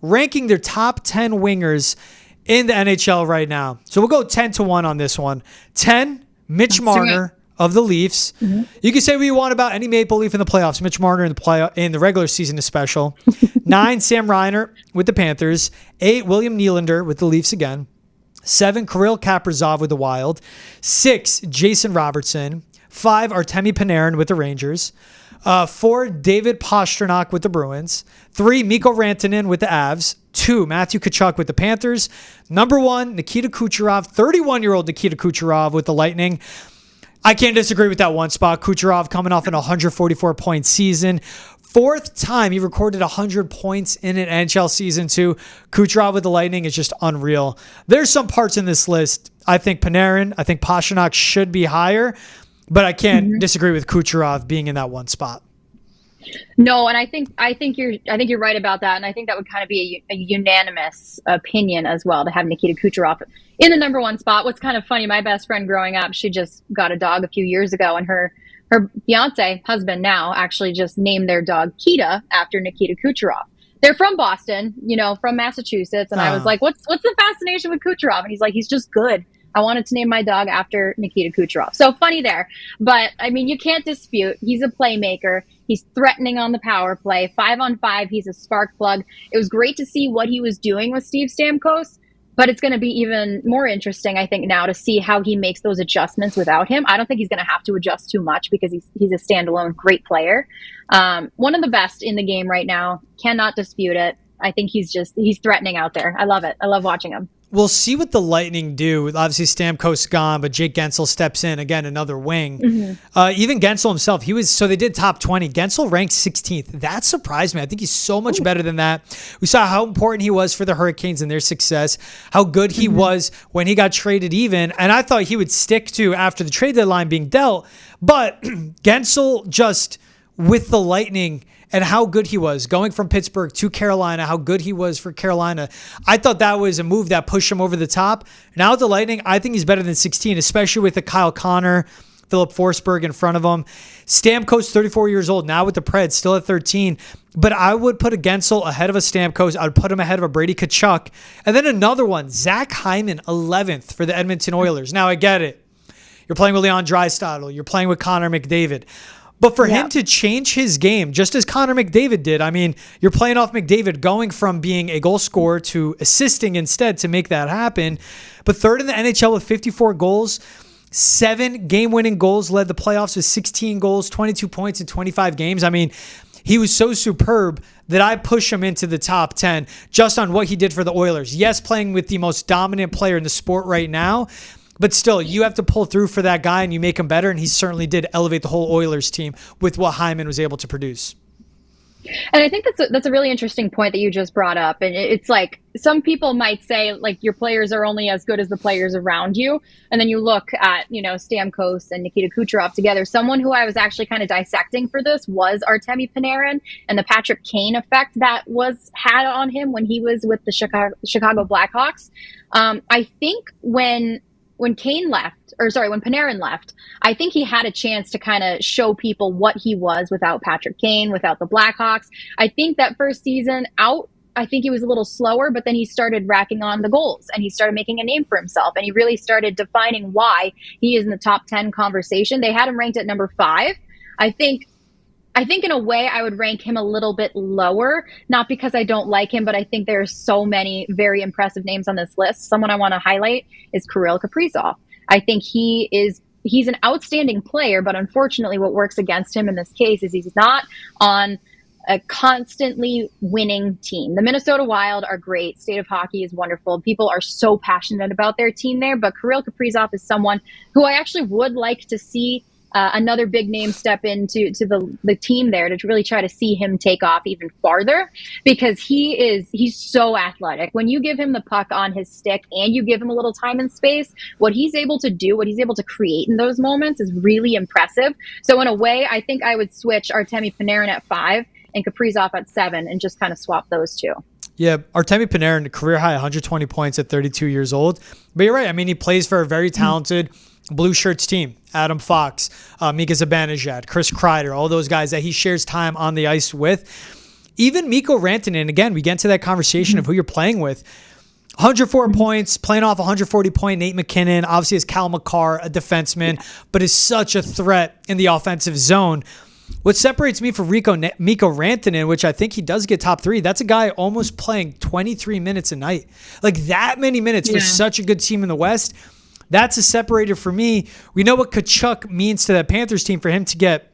ranking their top 10 wingers in the NHL right now. So we'll go 10-1 on this one. 10, Mitch Marner of the Leafs. Mm-hmm. You can say what you want about any Maple Leaf in the playoffs. Mitch Marner in the regular season is special. 9, Sam Reiner with the Panthers. 8, William Nylander with the Leafs again. 7, Kirill Kaprizov with the Wild. 6, Jason Robertson. 5, Artemi Panarin with the Rangers. 4, David Pastrnak with the Bruins. 3, Mikko Rantanen with the Avs. 2, Matthew Tkachuk with the Panthers. Number 1, Nikita Kucherov, 31-year-old Nikita Kucherov with the Lightning. I can't disagree with that one spot. Kucherov coming off an 144-point season. 4th time he recorded 100 points in an NHL season too. Kucherov with the Lightning is just unreal. There's some parts in this list. I think Pastrnak should be higher, but I can't disagree with Kucherov being in that one spot. No, and I think you're right about that, and I think that would kind of be a unanimous opinion as well, to have Nikita Kucherov in the number 1 spot. What's kind of funny, my best friend growing up, she just got a dog a few years ago, and her fiance, husband now, actually just named their dog Kita after Nikita Kucherov. They're from Boston, from Massachusetts, and I was like, what's the fascination with Kucherov? And he's like, he's just good. I wanted to name my dog after Nikita Kucherov. So funny there. But, I mean, you can't dispute. He's a playmaker. He's threatening on the power play. 5-on-5, he's a spark plug. It was great to see what he was doing with Steve Stamkos, but it's going to be even more interesting, I think, now to see how he makes those adjustments without him. I don't think he's going to have to adjust too much because he's a standalone great player. One of the best in the game right now. Cannot dispute it. I think he's threatening out there. I love it. I love watching him. We'll see what the Lightning do. Obviously, Stamkos gone, but Jake Gensel steps in. Again, another wing. Mm-hmm. Even Gensel himself, so they did top 20. Gensel ranked 16th. That surprised me. I think he's so much better than that. We saw how important he was for the Hurricanes and their success, how good he was when he got traded even. And I thought he would stick to after the trade deadline being dealt. But Gensel just, with the Lightning, and how good he was going from Pittsburgh to Carolina, how good he was for Carolina. I thought that was a move that pushed him over the top. Now with the Lightning, I think he's better than 16, especially with the Kyle Connor, Philip Forsberg in front of him. Stamkos, 34 years old, now with the Preds, still at 13. But I would put a Gensel ahead of a Stamkos. I would put him ahead of a Brady Tkachuk. And then another one, Zach Hyman, 11th for the Edmonton Oilers. Now I get it. You're playing with Leon Draisaitl. You're playing with Connor McDavid. But for him to change his game, just as Connor McDavid did, I mean, you're playing off McDavid going from being a goal scorer to assisting instead to make that happen. But 3rd in the NHL with 54 goals, 7 game-winning goals, led the playoffs with 16 goals, 22 points in 25 games. I mean, he was so superb that I push him into the top 10 just on what he did for the Oilers. Yes, playing with the most dominant player in the sport right now, but still, you have to pull through for that guy and you make him better. And he certainly did elevate the whole Oilers team with what Hyman was able to produce. And I think that's a really interesting point that you just brought up. And it's like, some people might say, like, your players are only as good as the players around you. And then you look at, Stamkos and Nikita Kucherov together. Someone who I was actually kind of dissecting for this was Artemi Panarin and the Patrick Kane effect that was had on him when he was with the Chicago Blackhawks. I think when Panarin left, I think he had a chance to kind of show people what he was without Patrick Kane, without the Blackhawks. I think that first season out, I think he was a little slower, but then he started racking on the goals and he started making a name for himself. And he really started defining why he is in the top 10 conversation. They had him ranked at number 5. I think in a way I would rank him a little bit lower, not because I don't like him, but I think there are so many very impressive names on this list. Someone I want to highlight is Kirill Kaprizov. I think he's an outstanding player, but unfortunately what works against him in this case is he's not on a constantly winning team. The Minnesota Wild are great. State of Hockey is wonderful. People are so passionate about their team there, but Kirill Kaprizov is someone who I actually would like to see another big name step into the team there to really try to see him take off even farther, because he's so athletic. When you give him the puck on his stick and you give him a little time and space, what he's able to do, what he's able to create in those moments is really impressive. So in a way, I think I would switch Artemi Panarin at 5 and Kaprizov at 7 and just kind of swap those two. Yeah, Artemi Panarin, career high 120 points at 32 years old. But you're right. I mean, he plays for a very talented Blue Shirts team. Adam Fox, Mika Zibanejad, Chris Kreider, all those guys that he shares time on the ice with. even Mikko Rantanen, again, we get into that conversation of who you're playing with. 104 points, playing off 140-point Nate McKinnon. Obviously, is Cal McCarr, a defenseman, but is such a threat in the offensive zone. What separates me from Mikko Rantanen, which I think he does get top 3, that's a guy almost playing 23 minutes a night. Like that many minutes for such a good team in the West. That's a separator for me. We know what Tkachuk means to that Panthers team for him to get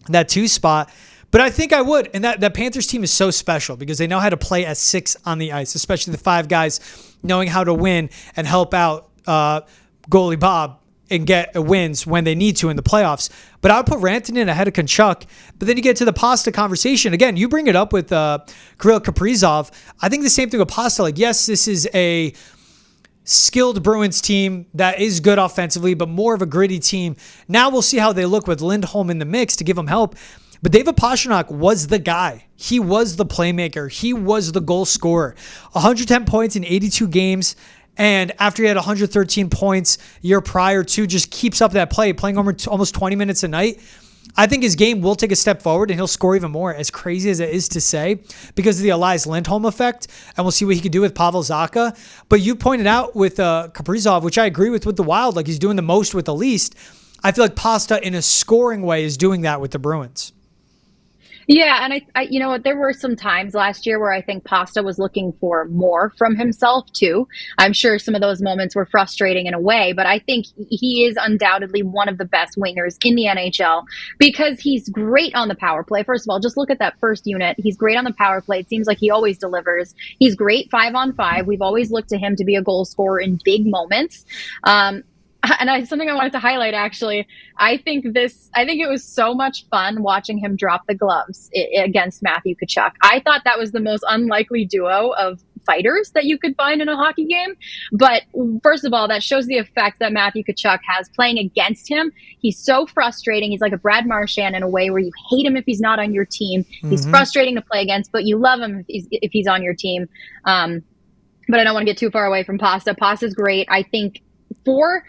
that 2 spot. But I think I would. And that Panthers team is so special because they know how to play as 6 on the ice, especially the 5 guys knowing how to win and help out goalie Bob and get wins when they need to in the playoffs. But I would put Rantanen ahead of Tkachuk. But then you get to the Pasta conversation. Again, you bring it up with Kirill Kaprizov. I think the same thing with Pasta. Like, yes, this is a skilled Bruins team that is good offensively, but more of a gritty team. Now we'll see how they look with Lindholm in the mix to give them help. But David Pastrnak was the guy. He was the playmaker. He was the goal scorer. 110 points in 82 games. And after he had 113 points year prior to, just keeps up that play, playing almost 20 minutes a night. I think his game will take a step forward and he'll score even more, as crazy as it is to say, because of the Elias Lindholm effect. And we'll see what he can do with Pavel Zacha. But you pointed out with Kaprizov, which I agree with the Wild, like he's doing the most with the least. I feel like Pasta in a scoring way is doing that with the Bruins. Yeah, and I you know what, there were some times last year where I think Pasta was looking for more from himself too. I'm sure some of those moments were frustrating in a way, but I think he is undoubtedly one of the best wingers in the NHL because he's great on the power play. First of all, just look at that first unit. He's great on the power play. It seems like he always delivers. He's great 5-on-5. We've always looked to him to be a goal scorer in big moments. And something I wanted to highlight, actually, I think it was so much fun watching him drop the gloves against Matthew Tkachuk. I thought that was the most unlikely duo of fighters that you could find in a hockey game. But first of all, that shows the effect that Matthew Tkachuk has playing against him. He's so frustrating. He's like a Brad Marchand in a way where you hate him if he's not on your team. He's frustrating to play against, but you love him if he's on your team. But I don't want to get too far away from Pasta. Pasta's great. I think Four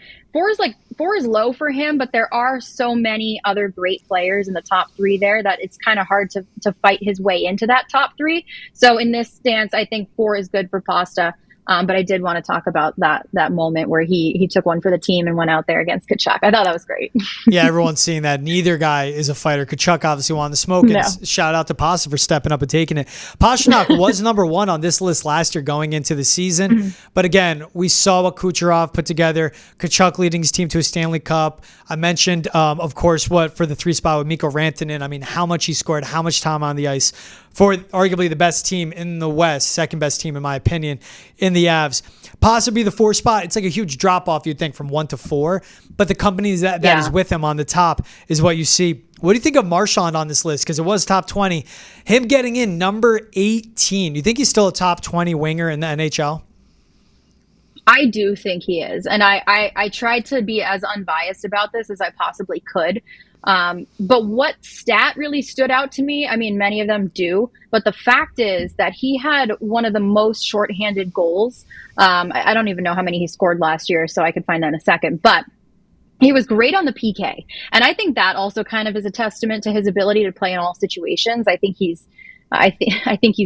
is low for him, but there are so many other great players in the top 3 there that it's kind of hard to fight his way into that top 3. So in this stance, I think 4 is good for Pasta. But I did want to talk about that moment where he took one for the team and went out there against Tkachuk. I thought that was great. Yeah, everyone's seeing that. Neither guy is a fighter. Tkachuk obviously wanted the smoke. And shout out to Pasta for stepping up and taking it. Pastrnak was number 1 on this list last year going into the season. But again, we saw what Kucherov put together. Tkachuk leading his team to a Stanley Cup. I mentioned, of course, what for the 3 spot with Mikko Rantanen. I mean, how much he scored, how much time on the ice for arguably the best team in the West, second best team in my opinion, in the Avs. Possibly the 4 spot, it's like a huge drop-off, you'd think, from 1 to 4. But the companies that is with him on the top is what you see. What do you think of Marchand on this list? Because it was top 20. Him getting in number 18. You think he's still a top 20 winger in the NHL? I do think he is. And I tried to be as unbiased about this as I possibly could. But what stat really stood out to me, I mean, many of them do, but the fact is that he had one of the most shorthanded goals. I don't even know how many he scored last year, so I could find that in a second, but he was great on the PK. And I think that also kind of is a testament to his ability to play in all situations. I think he's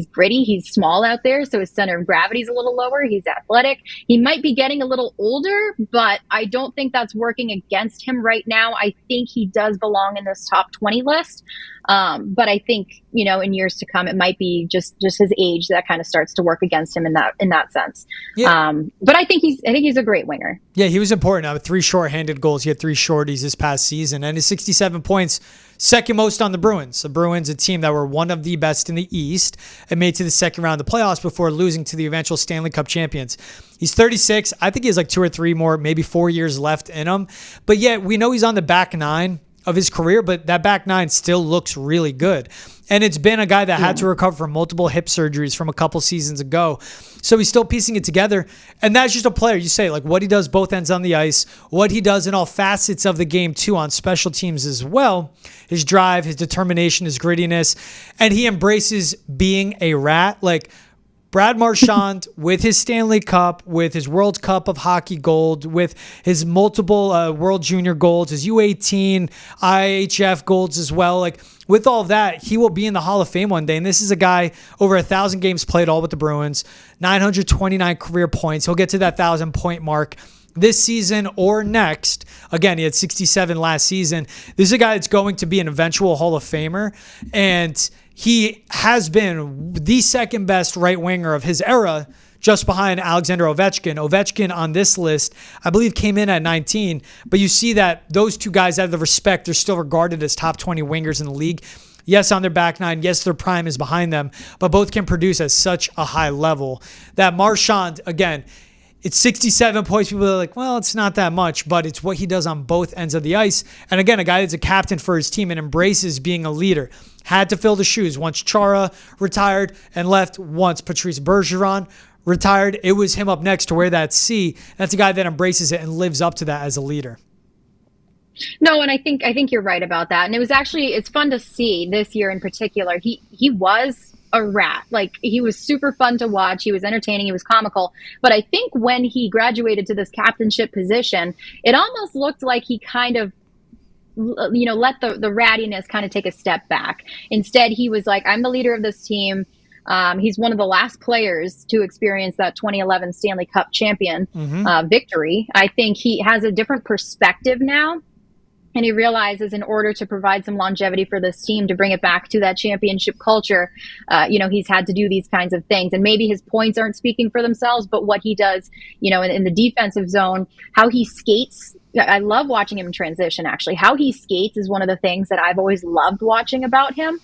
gritty. He's small out there, so his center of gravity is a little lower. He's athletic. He might be getting a little older, but I don't think that's working against him right now. I think he does belong in this top 20 list. But I think, in years to come, it might be just his age that kind of starts to work against him in that sense. Yeah. But I think he's a great winger. Yeah, he was important. 3 shorthanded goals. He had 3 shorties this past season, and his 67 points, second most on the Bruins. The Bruins, a team that were one of the best in the East and made to the second round of the playoffs before losing to the eventual Stanley Cup champions. He's 36. I think he has like 2 or 3 more, maybe 4 years left in him. But yet we know he's on the back 9 of his career, but that back 9 still looks really good. And it's been a guy that had to recover from multiple hip surgeries from a couple seasons ago. So he's still piecing it together. And that's just a player. You say, like, what he does both ends on the ice, what he does in all facets of the game, too, on special teams as well. His drive, his determination, his grittiness. And he embraces being a rat. Like, Brad Marchand, with his Stanley Cup, with his World Cup of Hockey gold, with his multiple World Junior golds, his U18, IHF golds as well, like with all of that, he will be in the Hall of Fame one day. And this is a guy over 1,000 games played all with the Bruins, 929 career points. He'll get to that 1,000-point mark this season or next. Again, he had 67 last season. This is a guy that's going to be an eventual Hall of Famer, and he has been the second best right winger of his era, just behind Alexander Ovechkin. Ovechkin on this list, I believe, came in at 19, but you see that those two guys, out of the respect, they're still regarded as top 20 wingers in the league. Yes, on their back nine. Yes, their prime is behind them, but both can produce at such a high level. That Marchand, again, it's 67 points. People are like, well, it's not that much, but it's what he does on both ends of the ice. And again, a guy that's a captain for his team and embraces being a leader. Had to fill the shoes. Once Chara retired and left, once Patrice Bergeron retired, it was him up next to wear that C. That's a guy that embraces it and lives up to that as a leader. No, and I think you're right about that. And it's fun to see this year in particular. He was a rat. Like, he was super fun to watch. He was entertaining. He was comical. But I think when he graduated to this captainship position, it almost looked like he kind of, let the rattiness kind of take a step back. Instead, he was like, I'm the leader of this team. He's one of the last players to experience that 2011 Stanley Cup champion victory. I think he has a different perspective now. And he realizes in order to provide some longevity for this team, to bring it back to that championship culture, he's had to do these kinds of things. And maybe his points aren't speaking for themselves, but what he does, in the defensive zone, how he skates. I love watching him in transition, actually. How he skates is one of the things that I've always loved watching about him,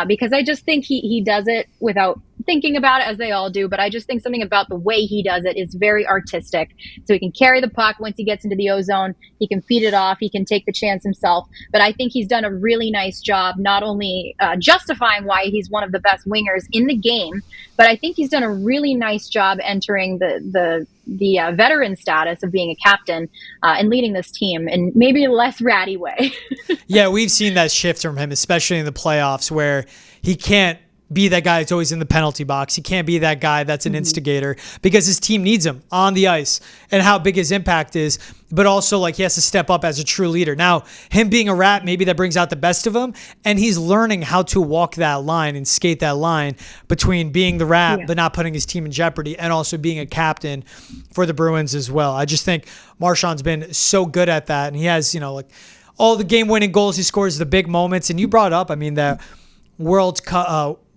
because I just think he does it without thinking about it, as they all do. But I just think something about the way he does it is very artistic. So he can carry the puck once he gets into the O-zone. He can feed it off. He can take the chance himself. But I think he's done a really nice job, not only justifying why he's one of the best wingers in the game, but I think he's done a really nice job entering the veteran status of being a captain and leading this team in maybe a less ratty way. Yeah, we've seen that shift from him, especially in the playoffs, where he can't be that guy that's always in the penalty box. He can't be that guy that's an instigator, because his team needs him on the ice and how big his impact is. But also, like, he has to step up as a true leader. Now, him being a rat, maybe that brings out the best of him, and he's learning how to walk that line and skate that line between being the rat but not putting his team in jeopardy, and also being a captain for the Bruins as well. I just think Marchand's been so good at that, and he has, all the game-winning goals he scores, the big moments. And you brought up, that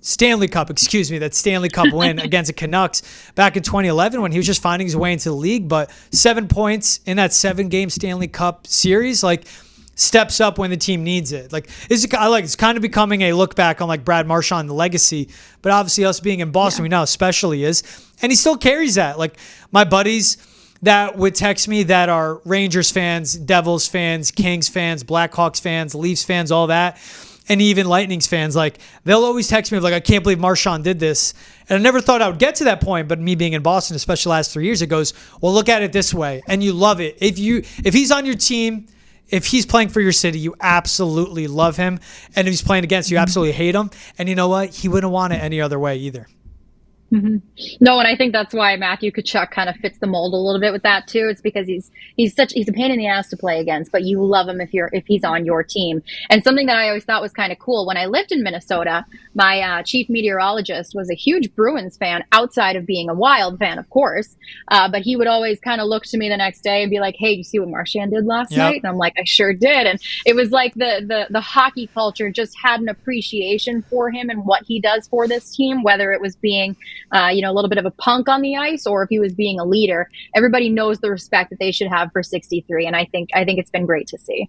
Stanley Cup win against the Canucks back in 2011 when he was just finding his way into the league. But 7 points in that 7-game Stanley Cup series, steps up when the team needs it. It's kind of becoming a look back on Brad Marchand, the legacy. But obviously, us being in Boston, we know how special he is, and he still carries that. My buddies that would text me that are Rangers fans, Devils fans, Kings fans, Blackhawks fans, Leafs fans, all that. And even Lightning's fans, they'll always text me I can't believe Marchand did this. And I never thought I would get to that point, but me being in Boston, especially the last 3 years, it goes, well, look at it this way. And you love it. If he's on your team, if he's playing for your city, you absolutely love him. And if he's playing against you, absolutely hate him. And you know what? He wouldn't want it any other way either. No, and I think that's why Matthew Tkachuk kind of fits the mold a little bit with that too. It's because he's a pain in the ass to play against, but you love him if he's on your team. And something that I always thought was kind of cool, when I lived in Minnesota, my chief meteorologist was a huge Bruins fan, outside of being a Wild fan, of course. But he would always kind of look to me the next day and be like, "Hey, you see what Marchand did last night?" And I'm like, "I sure did." And it was like the hockey culture just had an appreciation for him and what he does for this team, whether it was being a little bit of a punk on the ice, or if he was being a leader. Everybody knows the respect that they should have for 63, and I think it's been great to see.